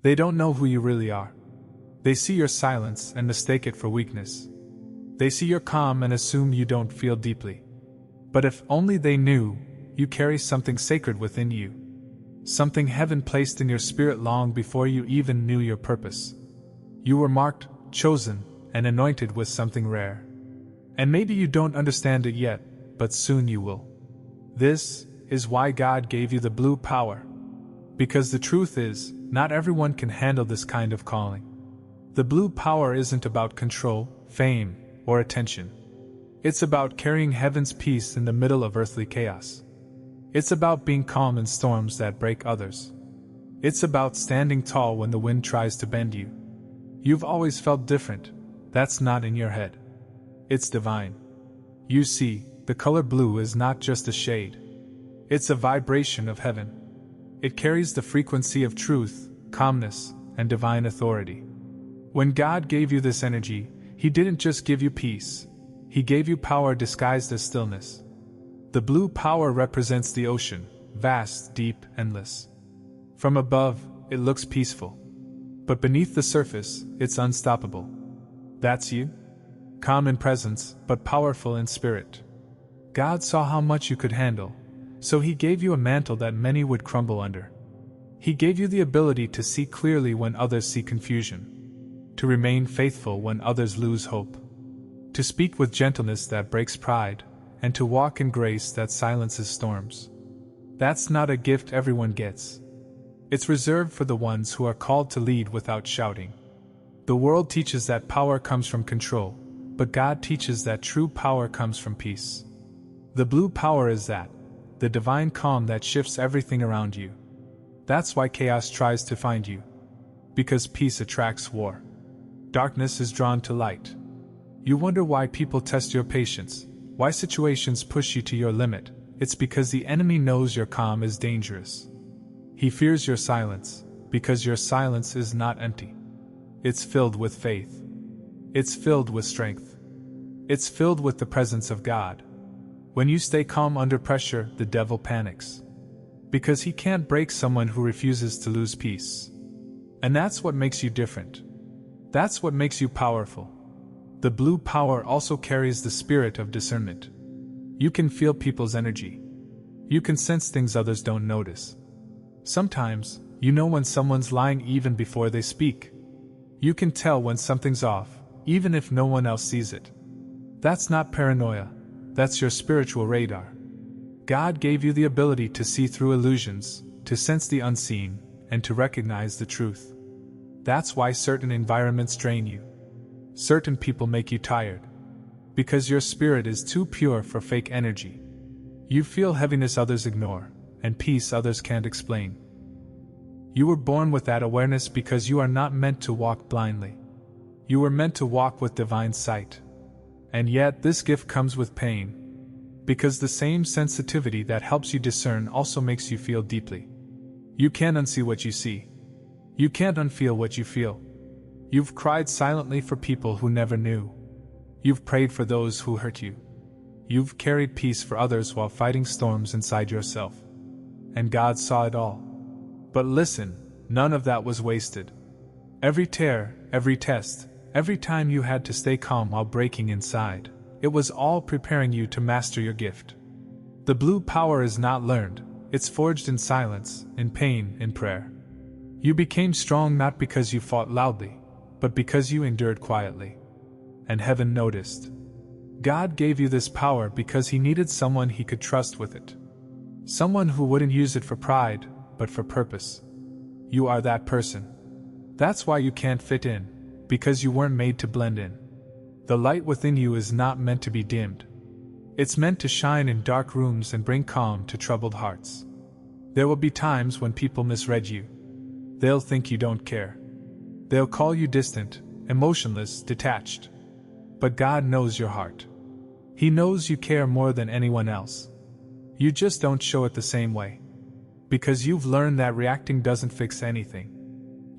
They don't know who you really are. They see your silence and mistake it for weakness. They see your calm and assume you don't feel deeply. But if only they knew, you carry something sacred within you. Something heaven placed in your spirit long before you even knew your purpose. You were marked, chosen, and anointed with something rare. And maybe you don't understand it yet, but soon you will. This is why God gave you the blue power. Because the truth is, not everyone can handle this kind of calling. The blue power isn't about control, fame, or attention. It's about carrying heaven's peace in the middle of earthly chaos. It's about being calm in storms that break others. It's about standing tall when the wind tries to bend you. You've always felt different. That's not in your head. It's divine. You see, the color blue is not just a shade. It's a vibration of heaven. It carries the frequency of truth, calmness, and divine authority. When God gave you this energy, He didn't just give you peace. He gave you power disguised as stillness. The blue power represents the ocean, vast, deep, endless. From above, it looks peaceful. But beneath the surface, it's unstoppable. That's you? Calm in presence, but powerful in spirit. God saw how much you could handle, so He gave you a mantle that many would crumble under. He gave you the ability to see clearly when others see confusion, to remain faithful when others lose hope, to speak with gentleness that breaks pride, and to walk in grace that silences storms. That's not a gift everyone gets. It's reserved for the ones who are called to lead without shouting. The world teaches that power comes from control, but God teaches that true power comes from peace. The blue power is that, the divine calm that shifts everything around you. That's why chaos tries to find you. Because peace attracts war. Darkness is drawn to light. You wonder why people test your patience, why situations push you to your limit. It's because the enemy knows your calm is dangerous. He fears your silence, because your silence is not empty. It's filled with faith. It's filled with strength. It's filled with the presence of God. When you stay calm under pressure, the devil panics. Because he can't break someone who refuses to lose peace. And that's what makes you different. That's what makes you powerful. The blue power also carries the spirit of discernment. You can feel people's energy. You can sense things others don't notice. Sometimes, you know when someone's lying even before they speak. You can tell when something's off, even if no one else sees it. That's not paranoia. That's your spiritual radar. God gave you the ability to see through illusions, to sense the unseen, and to recognize the truth. That's why certain environments drain you. Certain people make you tired. Because your spirit is too pure for fake energy. You feel heaviness others ignore, and peace others can't explain. You were born with that awareness because you are not meant to walk blindly. You were meant to walk with divine sight. And yet this gift comes with pain. Because the same sensitivity that helps you discern also makes you feel deeply. You can't unsee what you see. You can't unfeel what you feel. You've cried silently for people who never knew. You've prayed for those who hurt you. You've carried peace for others while fighting storms inside yourself. And God saw it all. But listen, none of that was wasted. Every tear, every test, every time you had to stay calm while breaking inside, it was all preparing you to master your gift. The blue power is not learned, it's forged in silence, in pain, in prayer. You became strong not because you fought loudly, but because you endured quietly. And heaven noticed. God gave you this power because He needed someone He could trust with it. Someone who wouldn't use it for pride, but for purpose. You are that person. That's why you can't fit in, because you weren't made to blend in. The light within you is not meant to be dimmed. It's meant to shine in dark rooms and bring calm to troubled hearts. There will be times when people misread you. They'll think you don't care. They'll call you distant, emotionless, detached. But God knows your heart. He knows you care more than anyone else. You just don't show it the same way. Because you've learned that reacting doesn't fix anything.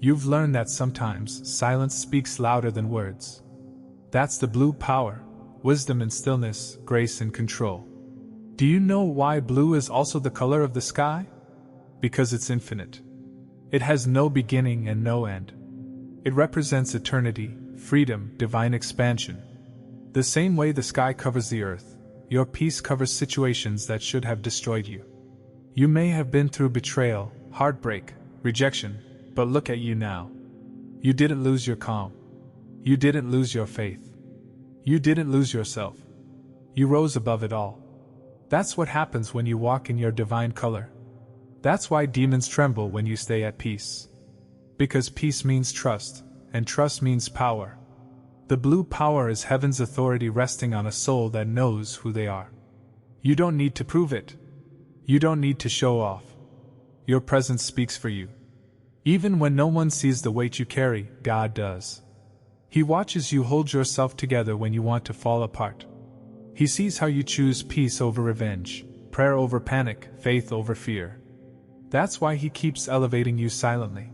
You've learned that sometimes silence speaks louder than words. That's the blue power, wisdom and stillness, grace and control. Do you know why blue is also the color of the sky? Because it's infinite. It has no beginning and no end. It represents eternity, freedom, divine expansion. The same way the sky covers the earth, your peace covers situations that should have destroyed you. You may have been through betrayal, heartbreak, rejection, but look at you now. You didn't lose your calm. You didn't lose your faith. You didn't lose yourself. You rose above it all. That's what happens when you walk in your divine color. That's why demons tremble when you stay at peace. Because peace means trust, and trust means power. The blue power is heaven's authority resting on a soul that knows who they are. You don't need to prove it. You don't need to show off. Your presence speaks for you. Even when no one sees the weight you carry, God does. He watches you hold yourself together when you want to fall apart. He sees how you choose peace over revenge, prayer over panic, faith over fear. That's why He keeps elevating you silently.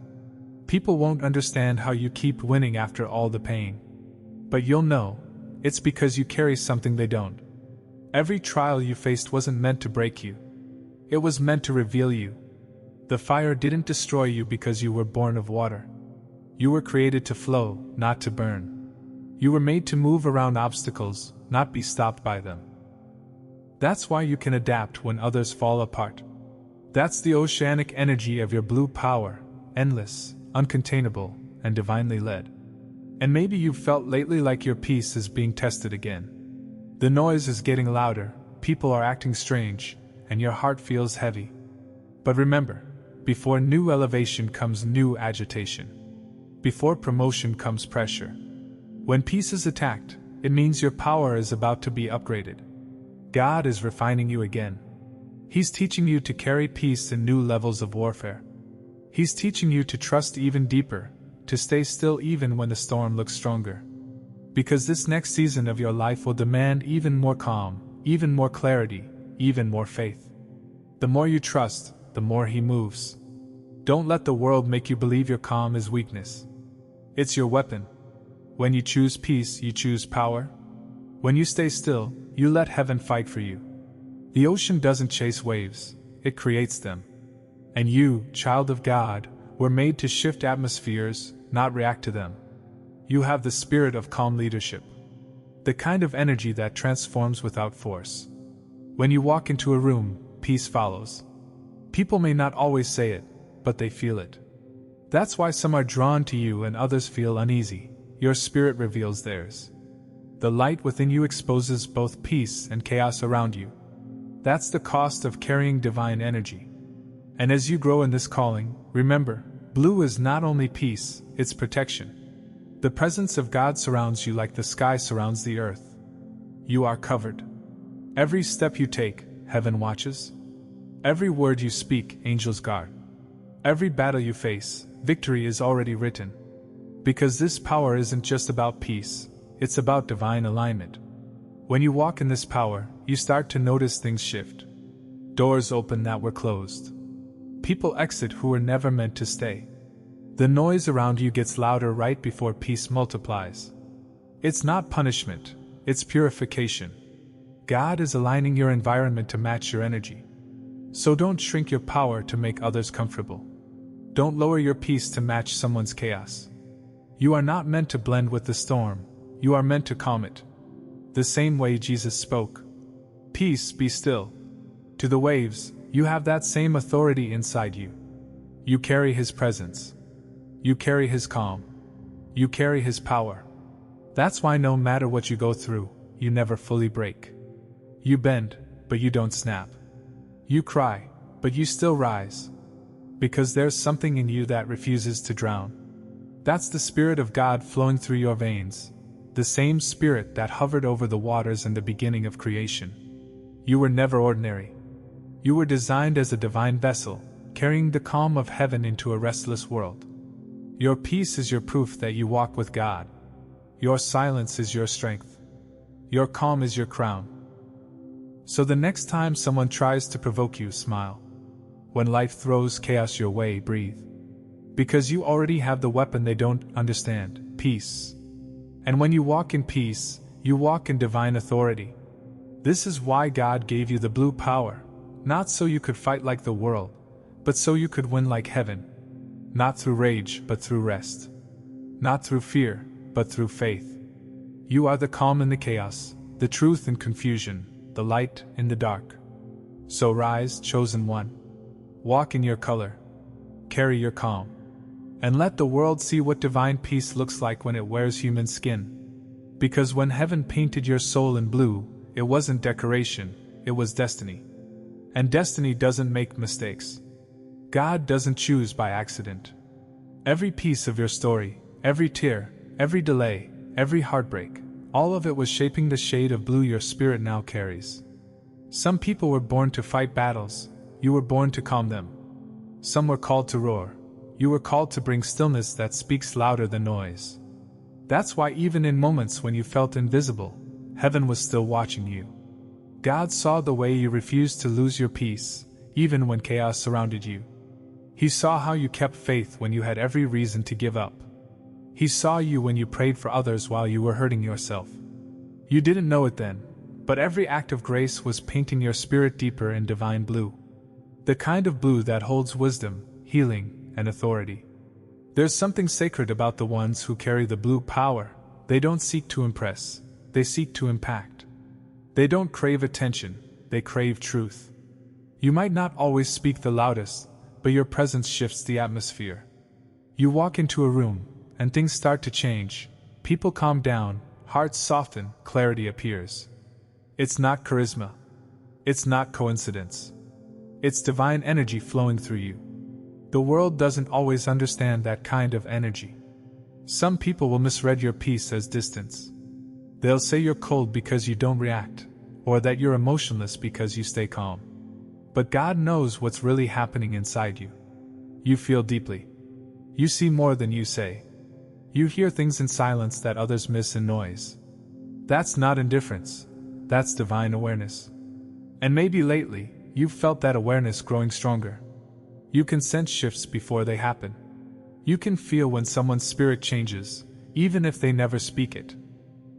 People won't understand how you keep winning after all the pain. But you'll know, it's because you carry something they don't. Every trial you faced wasn't meant to break you. It was meant to reveal you. The fire didn't destroy you because you were born of water. You were created to flow, not to burn. You were made to move around obstacles, not be stopped by them. That's why you can adapt when others fall apart. That's the oceanic energy of your blue power, endless, uncontainable, and divinely led. And maybe you've felt lately like your peace is being tested again. The noise is getting louder, people are acting strange, and your heart feels heavy. But remember, before new elevation comes new agitation. Before promotion comes pressure. When peace is attacked, it means your power is about to be upgraded. God is refining you again. He's teaching you to carry peace in new levels of warfare. He's teaching you to trust even deeper, to stay still even when the storm looks stronger. Because this next season of your life will demand even more calm, even more clarity, even more faith. The more you trust, the more He moves. Don't let the world make you believe your calm is weakness. It's your weapon. When you choose peace, you choose power. When you stay still, you let heaven fight for you. The ocean doesn't chase waves, it creates them. And you, child of God, were made to shift atmospheres, not react to them. You have the spirit of calm leadership. The kind of energy that transforms without force. When you walk into a room, peace follows. People may not always say it, but they feel it. That's why some are drawn to you and others feel uneasy. Your spirit reveals theirs. The light within you exposes both peace and chaos around you. That's the cost of carrying divine energy. And as you grow in this calling, remember, blue is not only peace, it's protection. The presence of God surrounds you like the sky surrounds the earth. You are covered. Every step you take, heaven watches. Every word you speak, angels guard. Every battle you face, victory is already written. Because this power isn't just about peace, it's about divine alignment. When you walk in this power, you start to notice things shift. Doors open that were closed. People exit who were never meant to stay. The noise around you gets louder right before peace multiplies. It's not punishment, it's purification. God is aligning your environment to match your energy. So don't shrink your power to make others comfortable. Don't lower your peace to match someone's chaos. You are not meant to blend with the storm, you are meant to calm it. The same way Jesus spoke, "Peace, be still." To the waves, you have that same authority inside you. You carry His presence. You carry His calm. You carry His power. That's why no matter what you go through, you never fully break. You bend, but you don't snap. You cry, but you still rise. Because there's something in you that refuses to drown. That's the Spirit of God flowing through your veins. The same Spirit that hovered over the waters in the beginning of creation. You were never ordinary. You were designed as a divine vessel, carrying the calm of heaven into a restless world. Your peace is your proof that you walk with God. Your silence is your strength. Your calm is your crown. So the next time someone tries to provoke you, smile. When life throws chaos your way, breathe. Because you already have the weapon they don't understand, peace. And when you walk in peace, you walk in divine authority. This is why God gave you the blue power, not so you could fight like the world, but so you could win like heaven. Not through rage, but through rest. Not through fear, but through faith. You are the calm in the chaos, the truth in confusion, the light in the dark. So rise, chosen one. Walk in your color. Carry your calm. And let the world see what divine peace looks like when it wears human skin. Because when heaven painted your soul in blue, it wasn't decoration, it was destiny. And destiny doesn't make mistakes. God doesn't choose by accident. Every piece of your story, every tear, every delay, every heartbreak, all of it was shaping the shade of blue your spirit now carries. Some people were born to fight battles, you were born to calm them. Some were called to roar, you were called to bring stillness that speaks louder than noise. That's why even in moments when you felt invisible, heaven was still watching you. God saw the way you refused to lose your peace, even when chaos surrounded you. He saw how you kept faith when you had every reason to give up. He saw you when you prayed for others while you were hurting yourself. You didn't know it then, but every act of grace was painting your spirit deeper in divine blue. The kind of blue that holds wisdom, healing, and authority. There's something sacred about the ones who carry the blue power. They don't seek to impress, they seek to impact. They don't crave attention, they crave truth. You might not always speak the loudest, but your presence shifts the atmosphere. You walk into a room, and things start to change. People calm down, hearts soften, clarity appears. It's not charisma. It's not coincidence. It's divine energy flowing through you. The world doesn't always understand that kind of energy. Some people will misread your peace as distance. They'll say you're cold because you don't react, or that you're emotionless because you stay calm. But God knows what's really happening inside you. You feel deeply. You see more than you say. You hear things in silence that others miss in noise. That's not indifference. That's divine awareness. And maybe lately, you've felt that awareness growing stronger. You can sense shifts before they happen. You can feel when someone's spirit changes, even if they never speak it.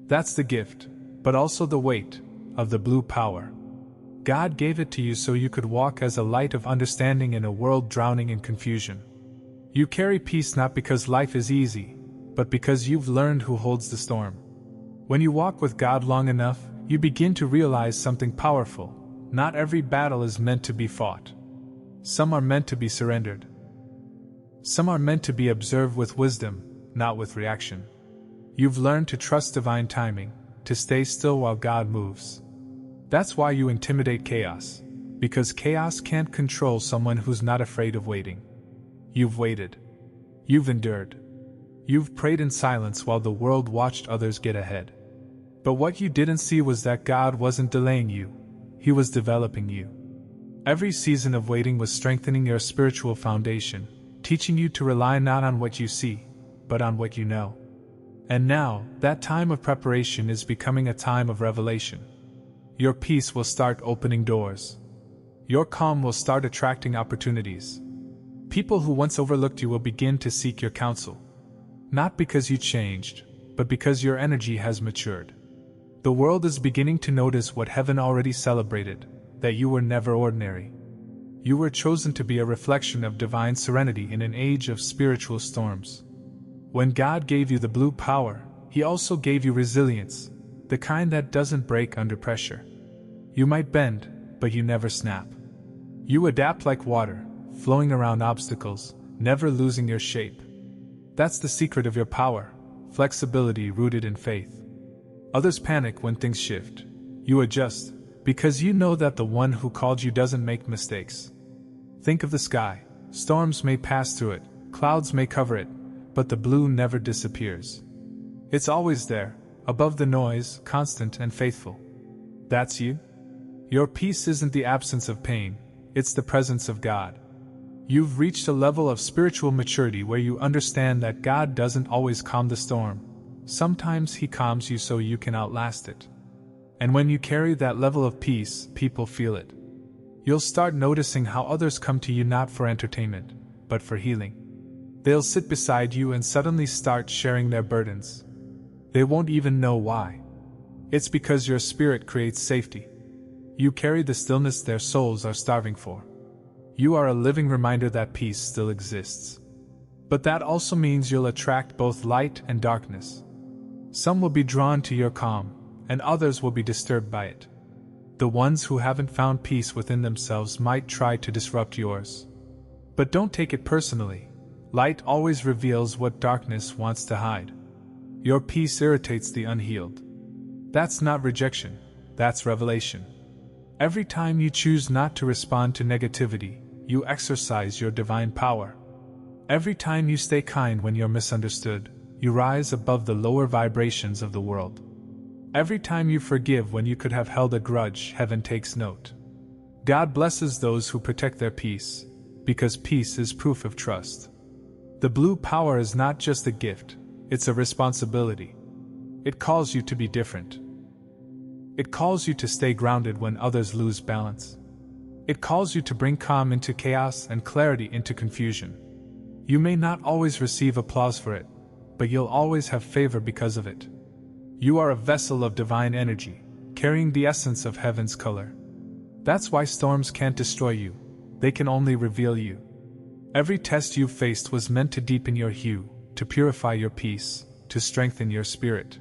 That's the gift, but also the weight, of the blue power. God gave it to you so you could walk as a light of understanding in a world drowning in confusion. You carry peace not because life is easy, but because you've learned who holds the storm. When you walk with God long enough, you begin to realize something powerful. Not every battle is meant to be fought. Some are meant to be surrendered. Some are meant to be observed with wisdom, not with reaction. You've learned to trust divine timing, to stay still while God moves. That's why you intimidate chaos, because chaos can't control someone who's not afraid of waiting. You've waited. You've endured. You've prayed in silence while the world watched others get ahead. But what you didn't see was that God wasn't delaying you, He was developing you. Every season of waiting was strengthening your spiritual foundation, teaching you to rely not on what you see, but on what you know. And now, that time of preparation is becoming a time of revelation. Your peace will start opening doors. Your calm will start attracting opportunities. People who once overlooked you will begin to seek your counsel. Not because you changed, but because your energy has matured. The world is beginning to notice what heaven already celebrated, that you were never ordinary. You were chosen to be a reflection of divine serenity in an age of spiritual storms. When God gave you the blue power, He also gave you resilience, the kind that doesn't break under pressure. You might bend, but you never snap. You adapt like water, flowing around obstacles, never losing your shape. That's the secret of your power, flexibility rooted in faith. Others panic when things shift. You adjust, because you know that the one who called you doesn't make mistakes. Think of the sky. Storms may pass through it, clouds may cover it, but the blue never disappears. It's always there, above the noise, constant and faithful. That's you? Your peace isn't the absence of pain, it's the presence of God. You've reached a level of spiritual maturity where you understand that God doesn't always calm the storm. Sometimes He calms you so you can outlast it. And when you carry that level of peace, people feel it. You'll start noticing how others come to you not for entertainment, but for healing. They'll sit beside you and suddenly start sharing their burdens. They won't even know why. It's because your spirit creates safety. You carry the stillness their souls are starving for. You are a living reminder that peace still exists. But that also means you'll attract both light and darkness. Some will be drawn to your calm, and others will be disturbed by it. The ones who haven't found peace within themselves might try to disrupt yours. But don't take it personally. Light always reveals what darkness wants to hide. Your peace irritates the unhealed. That's not rejection, that's revelation. Every time you choose not to respond to negativity, you exercise your divine power. Every time you stay kind when you're misunderstood, you rise above the lower vibrations of the world. Every time you forgive when you could have held a grudge, heaven takes note. God blesses those who protect their peace, because peace is proof of trust. The blue power is not just a gift, it's a responsibility. It calls you to be different. It calls you to stay grounded when others lose balance. It calls you to bring calm into chaos and clarity into confusion. You may not always receive applause for it, but you'll always have favor because of it. You are a vessel of divine energy, carrying the essence of heaven's color. That's why storms can't destroy you, they can only reveal you. Every test you've faced was meant to deepen your hue, to purify your peace, to strengthen your spirit.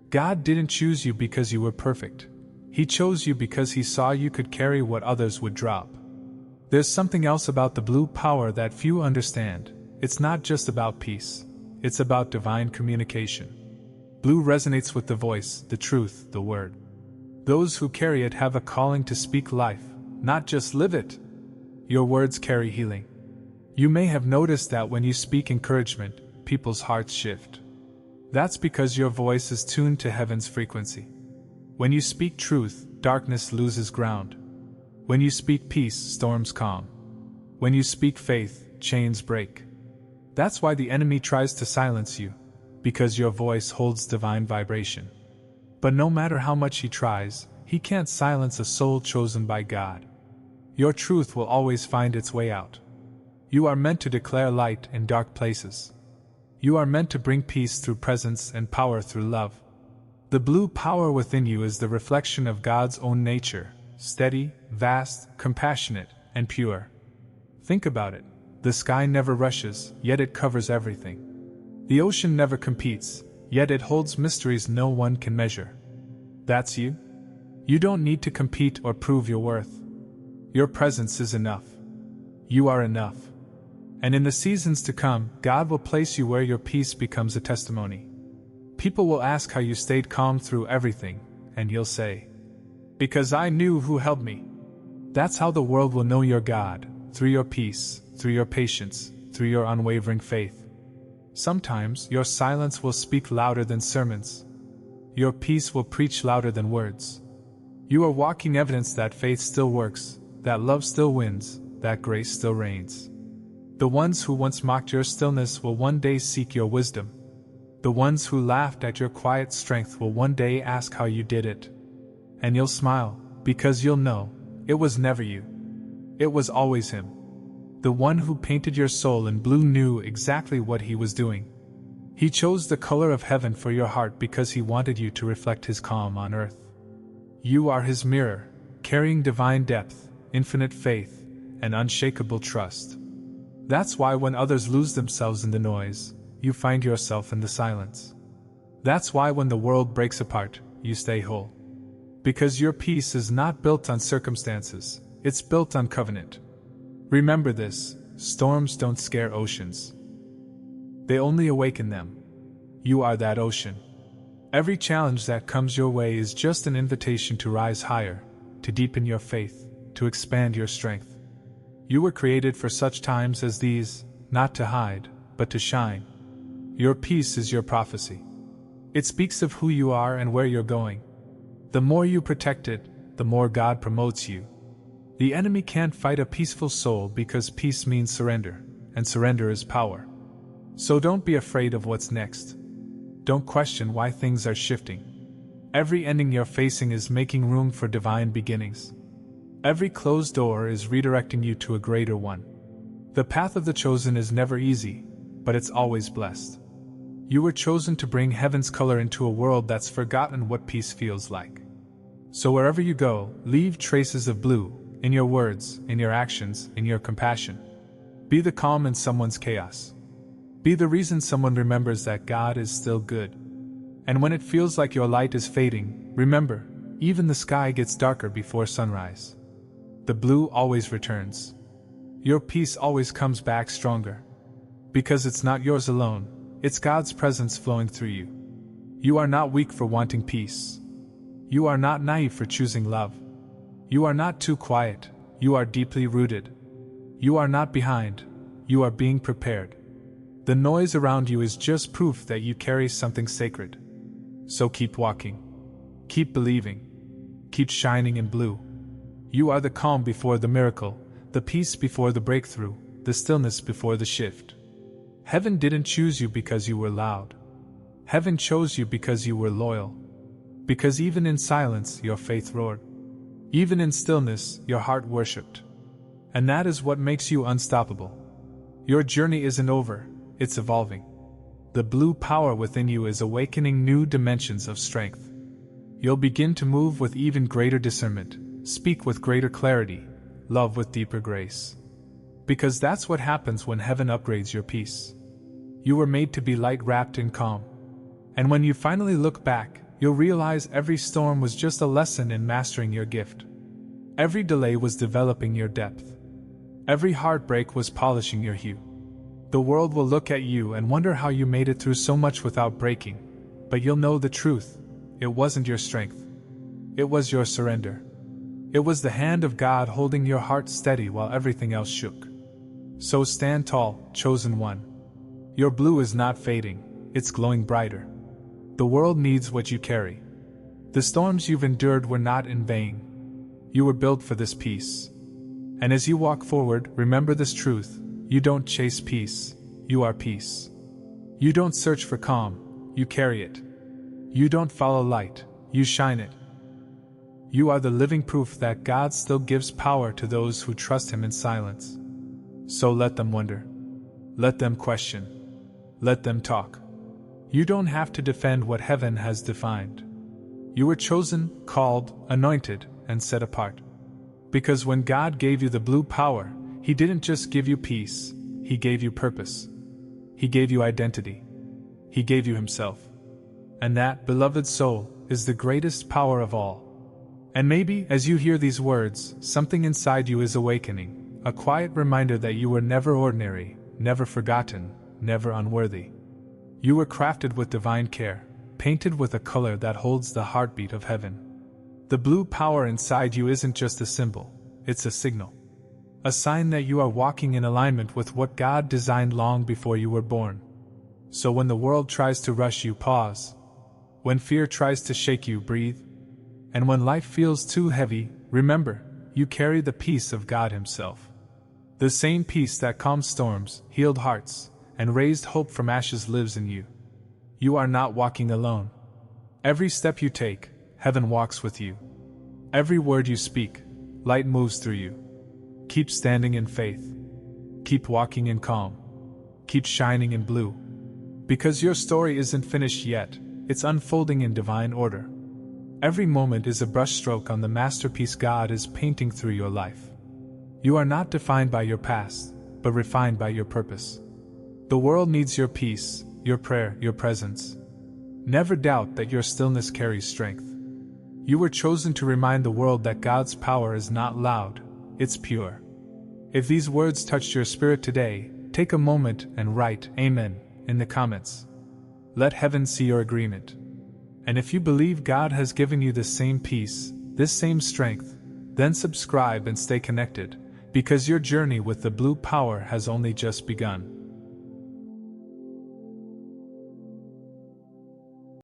God didn't choose you because you were perfect. He chose you because He saw you could carry what others would drop. There's something else about the blue power that few understand. It's not just about peace, it's about divine communication. Blue resonates with the voice, the truth, the word. Those who carry it have a calling to speak life, not just live it. Your words carry healing. You may have noticed that when you speak encouragement, people's hearts shift. That's because your voice is tuned to heaven's frequency. When you speak truth, darkness loses ground. When you speak peace, storms calm. When you speak faith, chains break. That's why the enemy tries to silence you, because your voice holds divine vibration. But no matter how much he tries, he can't silence a soul chosen by God. Your truth will always find its way out. You are meant to declare light in dark places. You are meant to bring peace through presence and power through love. The blue power within you is the reflection of God's own nature, steady, vast, compassionate, and pure. Think about it. The sky never rushes, yet it covers everything. The ocean never competes, yet it holds mysteries no one can measure. That's you? You don't need to compete or prove your worth. Your presence is enough. You are enough. And in the seasons to come, God will place you where your peace becomes a testimony. People will ask how you stayed calm through everything, and you'll say, "Because I knew who held me." That's how the world will know your God, through your peace, through your patience, through your unwavering faith. Sometimes your silence will speak louder than sermons. Your peace will preach louder than words. You are walking evidence that faith still works, that love still wins, that grace still reigns. The ones who once mocked your stillness will one day seek your wisdom. The ones who laughed at your quiet strength will one day ask how you did it. And you'll smile, because you'll know, it was never you. It was always Him. The one who painted your soul in blue knew exactly what He was doing. He chose the color of heaven for your heart because He wanted you to reflect His calm on earth. You are His mirror, carrying divine depth, infinite faith, and unshakable trust. That's why when others lose themselves in the noise, you find yourself in the silence. That's why when the world breaks apart, you stay whole. Because your peace is not built on circumstances, it's built on covenant. Remember this, storms don't scare oceans. They only awaken them. You are that ocean. Every challenge that comes your way is just an invitation to rise higher, to deepen your faith, to expand your strength. You were created for such times as these, not to hide, but to shine. Your peace is your prophecy. It speaks of who you are and where you're going. The more you protect it, the more God promotes you. The enemy can't fight a peaceful soul because peace means surrender, and surrender is power. So don't be afraid of what's next. Don't question why things are shifting. Every ending you're facing is making room for divine beginnings. Every closed door is redirecting you to a greater one. The path of the chosen is never easy, but it's always blessed. You were chosen to bring heaven's color into a world that's forgotten what peace feels like. So wherever you go, leave traces of blue, in your words, in your actions, in your compassion. Be the calm in someone's chaos. Be the reason someone remembers that God is still good. And when it feels like your light is fading, remember, even the sky gets darker before sunrise. The blue always returns. Your peace always comes back stronger. Because it's not yours alone, it's God's presence flowing through you. You are not weak for wanting peace. You are not naive for choosing love. You are not too quiet, you are deeply rooted. You are not behind, you are being prepared. The noise around you is just proof that you carry something sacred. So keep walking. Keep believing. Keep shining in blue. You are the calm before the miracle, the peace before the breakthrough, the stillness before the shift. Heaven didn't choose you because you were loud. Heaven chose you because you were loyal. Because even in silence, your faith roared. Even in stillness, your heart worshipped. And that is what makes you unstoppable. Your journey isn't over, it's evolving. The blue power within you is awakening new dimensions of strength. You'll begin to move with even greater discernment, speak with greater clarity, love with deeper grace. Because that's what happens when heaven upgrades your peace. You were made to be light wrapped in calm. And when you finally look back, you'll realize every storm was just a lesson in mastering your gift. Every delay was developing your depth. Every heartbreak was polishing your hue. The world will look at you and wonder how you made it through so much without breaking. But you'll know the truth. It wasn't your strength. It was your surrender. It was the hand of God holding your heart steady while everything else shook. So stand tall, chosen one. Your blue is not fading, it's glowing brighter. The world needs what you carry. The storms you've endured were not in vain. You were built for this peace. And as you walk forward, remember this truth. You don't chase peace, you are peace. You don't search for calm, you carry it. You don't follow light, you shine it. You are the living proof that God still gives power to those who trust Him in silence. So let them wonder. Let them question. Let them talk. You don't have to defend what heaven has defined. You were chosen, called, anointed, and set apart. Because when God gave you the blue power, He didn't just give you peace, He gave you purpose. He gave you identity. He gave you Himself. And that, beloved soul, is the greatest power of all. And maybe, as you hear these words, something inside you is awakening, a quiet reminder that you were never ordinary, never forgotten, never unworthy. You were crafted with divine care, painted with a color that holds the heartbeat of heaven. The blue power inside you isn't just a symbol, it's a signal. A sign that you are walking in alignment with what God designed long before you were born. So when the world tries to rush you, pause. When fear tries to shake you, breathe. And when life feels too heavy, remember, you carry the peace of God Himself. The same peace that calmed storms, healed hearts, and raised hope from ashes lives in you. You are not walking alone. Every step you take, heaven walks with you. Every word you speak, light moves through you. Keep standing in faith. Keep walking in calm. Keep shining in blue. Because your story isn't finished yet, it's unfolding in divine order. Every moment is a brushstroke on the masterpiece God is painting through your life. You are not defined by your past, but refined by your purpose. The world needs your peace, your prayer, your presence. Never doubt that your stillness carries strength. You were chosen to remind the world that God's power is not loud, it's pure. If these words touched your spirit today, take a moment and write Amen in the comments. Let heaven see your agreement. And if you believe God has given you this same peace, this same strength, then subscribe and stay connected, because your journey with the blue power has only just begun.